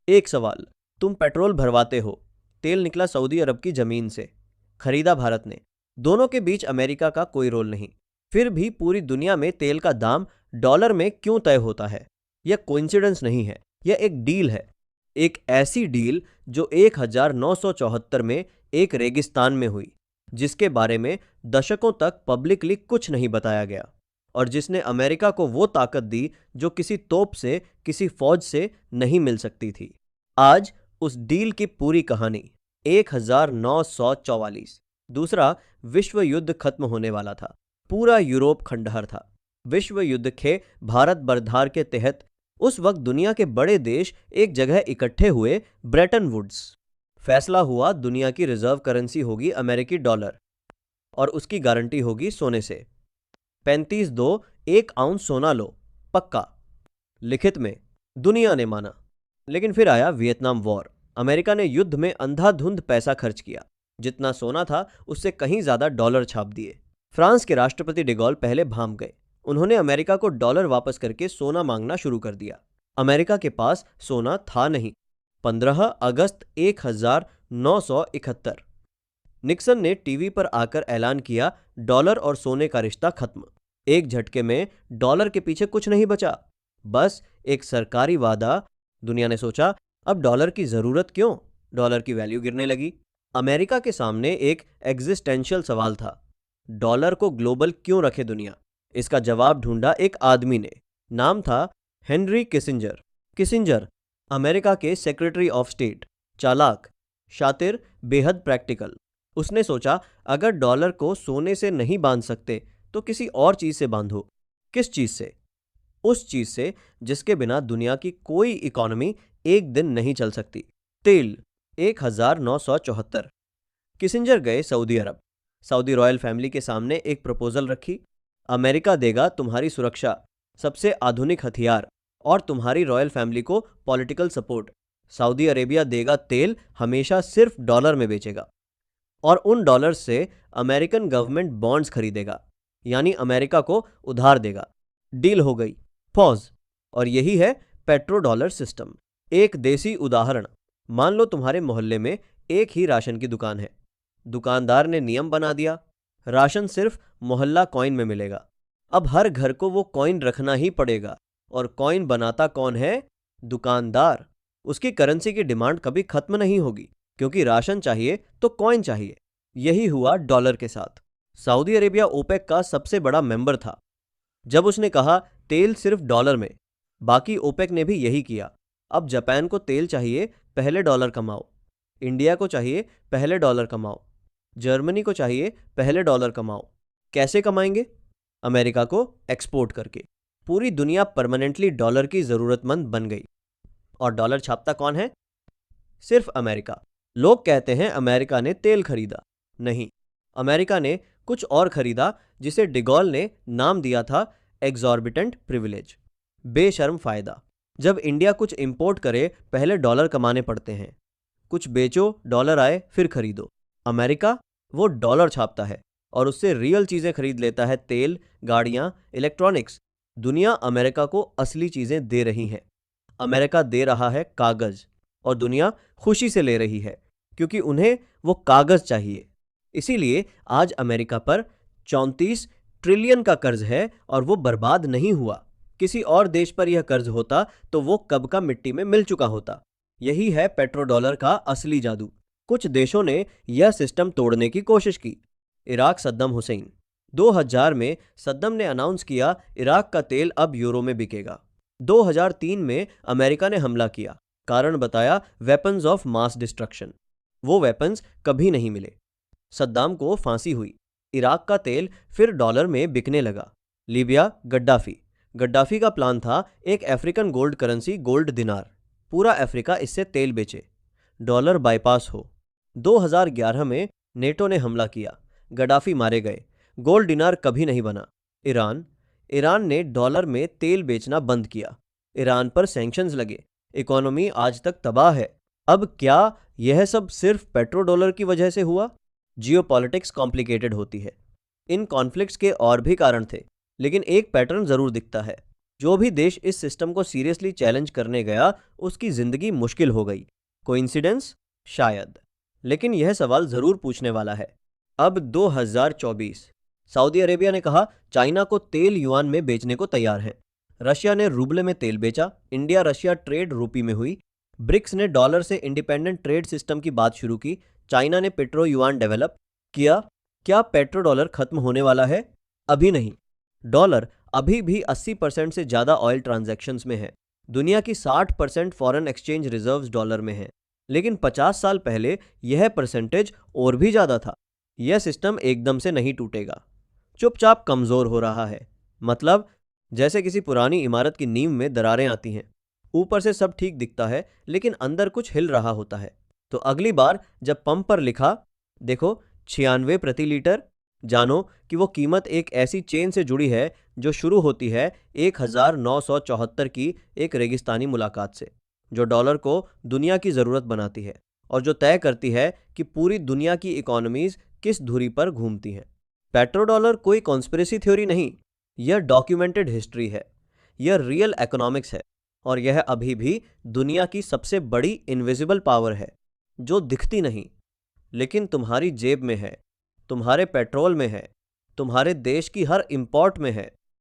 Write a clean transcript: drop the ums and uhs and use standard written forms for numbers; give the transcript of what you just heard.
एक सवाल, तुम पेट्रोल भरवाते हो, तेल निकला सऊदी अरब की जमीन से, खरीदा भारत ने, दोनों के बीच अमेरिका का कोई रोल नहीं, फिर भी पूरी दुनिया में तेल का दाम डॉलर में क्यों तय होता है? यह कोइंसिडेंस नहीं है, यह एक डील है। एक ऐसी डील जो 1974 में एक रेगिस्तान में हुई, जिसके बारे में दशकों तक पब्लिकली कुछ नहीं बताया गया, और जिसने अमेरिका को वो ताकत दी जो किसी तोप से, किसी फौज से नहीं मिल सकती थी। आज उस डील की पूरी कहानी। 1944 दूसरा विश्व युद्ध खत्म होने वाला था। पूरा यूरोप खंडहर था। विश्व युद्ध के भारत बर्धार के तहत उस वक्त दुनिया के बड़े देश एक जगह इकट्ठे हुए, ब्रेटन वुड्स। फैसला हुआ दुनिया की रिजर्व करेंसी होगी अमेरिकी डॉलर, और उसकी गारंटी होगी सोने से। 35 दो 1 आउंस सोना लो, पक्का। लिखित में दुनिया ने माना। लेकिन फिर आया वियतनाम वॉर। अमेरिका ने युद्ध में अंधाधुंध पैसा खर्च किया। जितना सोना था उससे कहीं ज्यादा डॉलर छाप दिए। फ्रांस के राष्ट्रपति डिगॉल पहले भांप गए। उन्होंने अमेरिका को डॉलर वापस करके सोना मांगना शुरू कर दिया। अमेरिका के पास सोना था नहीं। 15 अगस्त 1971 निक्सन ने टीवी पर आकर ऐलान किया, डॉलर और सोने का रिश्ता खत्म। एक झटके में डॉलर के पीछे कुछ नहीं बचा, बस एक सरकारी वादा। दुनिया ने सोचा, अब डॉलर की जरूरत क्यों? डॉलर की वैल्यू गिरने लगी। अमेरिका के सामने एक एग्जिस्टेंशियल सवाल था, डॉलर को ग्लोबल क्यों रखे दुनिया? इसका जवाब ढूंढा एक आदमी ने। नाम था हेनरी किसिंजर। किसिंजर अमेरिका के सेक्रेटरी ऑफ स्टेट, चालाक, शातिर, बेहद प्रैक्टिकल। उसने सोचा, अगर डॉलर को सोने से नहीं बांध सकते तो किसी और चीज से बांधो। किस चीज से? उस चीज से जिसके बिना दुनिया की कोई इकोनॉमी एक दिन नहीं चल सकती, तेल। 1974 किसिंजर गए सऊदी अरब। सऊदी रॉयल फैमिली के सामने एक प्रपोजल रखी, अमेरिका देगा तुम्हारी सुरक्षा, सबसे आधुनिक हथियार और तुम्हारी रॉयल फैमिली को पॉलिटिकल सपोर्ट। सऊदी अरेबिया देगा तेल, हमेशा सिर्फ डॉलर में बेचेगा, और उन डॉलर से अमेरिकन गवर्नमेंट बॉन्ड्स खरीदेगा, यानी अमेरिका को उधार देगा। डील हो गई। पॉज। और यही है पेट्रो डॉलर सिस्टम। एक देसी उदाहरण, मान लो तुम्हारे मोहल्ले में एक ही राशन की दुकान है। दुकानदार ने नियम बना दिया, राशन सिर्फ मोहल्ला कॉइन में मिलेगा। अब हर घर को वो कॉइन रखना ही पड़ेगा, और कॉइन बनाता कौन है? दुकानदार। उसकी करेंसी की डिमांड कभी खत्म नहीं होगी, क्योंकि राशन चाहिए तो कॉइन चाहिए। यही हुआ डॉलर के साथ। सऊदी अरेबिया ओपेक का सबसे बड़ा मेंबर था। जब उसने कहा तेल सिर्फ डॉलर में, बाकी ओपेक ने भी यही किया। अब जापान को तेल चाहिए, पहले डॉलर कमाओ। इंडिया को चाहिए, पहले डॉलर कमाओ। जर्मनी को चाहिए, पहले डॉलर कमाओ। कैसे कमाएंगे? अमेरिका को एक्सपोर्ट करके। पूरी दुनिया परमानेंटली डॉलर की जरूरतमंद बन गई। और डॉलर छापता कौन है? सिर्फ अमेरिका। लोग कहते हैं अमेरिका ने तेल खरीदा। नहीं, अमेरिका ने कुछ और खरीदा, जिसे डिगॉल ने नाम दिया था एग्जॉर्बिटेंट प्रिविलेज, बेशर्म फायदा। जब इंडिया कुछ इंपोर्ट करे, पहले डॉलर कमाने पड़ते हैं। कुछ बेचो, डॉलर आए, फिर खरीदो। अमेरिका वो डॉलर छापता है और उससे रियल चीजें खरीद लेता है, तेल, गाड़ियां, इलेक्ट्रॉनिक्स। दुनिया अमेरिका को असली चीजें दे रही है। अमेरिका दे रहा है कागज, और दुनिया खुशी से ले रही है, क्योंकि उन्हें वो कागज चाहिए। इसीलिए आज अमेरिका पर 34 ट्रिलियन का कर्ज है, और वो बर्बाद नहीं हुआ। किसी और देश पर यह कर्ज होता तो वो कब का मिट्टी में मिल चुका होता। यही है पेट्रो डॉलर का असली जादू। कुछ देशों ने यह सिस्टम तोड़ने की कोशिश की। इराक, सद्दम हुसैन। 2000 में सद्दम ने अनाउंस किया, इराक का तेल अब यूरो में बिकेगा। 2003 में अमेरिका ने हमला किया, कारण बताया वेपन्स ऑफ मास डिस्ट्रक्शन। वो वेपन्स कभी नहीं मिले। सद्दाम को फांसी हुई। इराक का तेल फिर डॉलर में बिकने लगा। लीबिया, गद्दाफी का प्लान था एक अफ्रीकन गोल्ड करेंसी, गोल्ड दिनार। पूरा अफ्रीका इससे तेल बेचे, डॉलर बाईपास हो। 2011 में नेटो ने हमला किया, गद्दाफी मारे गए, गोल्ड दिनार कभी नहीं बना। ईरान ने डॉलर में तेल बेचना बंद किया। ईरान पर सैंक्शंस लगे, इकोनॉमी आज तक तबाह है। अब क्या यह सब सिर्फ पेट्रो डॉलर की वजह से हुआ? जियोपॉलिटिक्स कॉम्प्लिकेटेड होती है। इन कॉन्फ्लिक्ट्स के और भी कारण थे, लेकिन एक पैटर्न जरूर दिखता है। जो भी देश इस सिस्टम को सीरियसली चैलेंज करने गया उसकी जिंदगी मुश्किल हो गई। कोइंसिडेंस? शायद, लेकिन यह सवाल जरूर पूछने वाला है। अब 2024, सऊदी अरेबिया ने कहा चाइना को तेल युआन में बेचने को तैयार है। रशिया ने रूबल में तेल बेचा। इंडिया रशिया ट्रेड रूपी में हुई। ब्रिक्स ने डॉलर से इंडिपेंडेंट ट्रेड सिस्टम की बात शुरू की। चाइना ने पेट्रो युआन डेवलप किया। क्या पेट्रो डॉलर खत्म होने वाला है? अभी नहीं। डॉलर अभी भी 80% से ज्यादा ऑयल ट्रांजैक्शंस में है। दुनिया की 60% फॉरेन एक्सचेंज रिजर्व्स डॉलर में है, लेकिन 50 साल पहले यह परसेंटेज और भी ज्यादा था। यह सिस्टम एकदम से नहीं टूटेगा, चुपचाप कमजोर हो रहा है। मतलब जैसे किसी पुरानी इमारत की नींव में दरारें आती हैं। ऊपर से सब ठीक दिखता है, लेकिन अंदर कुछ हिल रहा होता है। तो अगली बार जब पंप पर लिखा देखो 96 प्रति लीटर, जानो कि वो कीमत एक ऐसी चेन से जुड़ी है जो शुरू होती है 1974 की एक रेगिस्तानी मुलाकात से, जो डॉलर को दुनिया की ज़रूरत बनाती है और जो तय करती है कि पूरी दुनिया की इकोनॉमीज किस धुरी पर घूमती हैं। पेट्रो डॉलर कोई कॉन्स्पिरेसी थ्योरी नहीं, यह डॉक्यूमेंटेड हिस्ट्री है, यह रियल इकोनॉमिक्स है, और यह अभी भी दुनिया की सबसे बड़ी इनविजिबल पावर है जो दिखती नहीं, लेकिन तुम्हारी जेब में है, तुम्हारे पेट्रोल में है, तुम्हारे देश की हर इंपोर्ट में है।